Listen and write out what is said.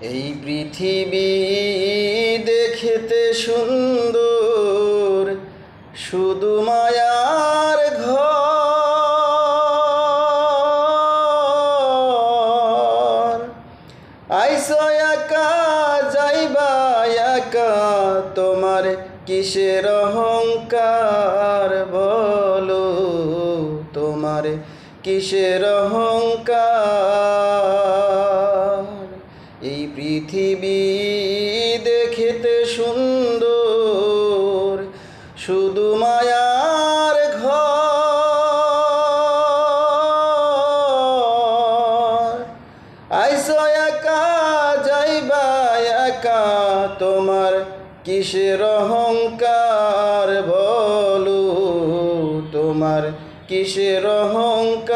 এই পৃথিবী দেখতে সুন্দর, শুধু মায়ার ঘর। আইসো একা যাইবা একা, তোমার কিসের অহংকার বলো, তোমার কিসের অহংকার। এই পৃথিবী দেখতে সুন্দর, শুধু মায়ার ঘর। আইসো একা যাইবা একা, তোমার কিসের অহংকার বলো, তোমার কিসের অহংকার।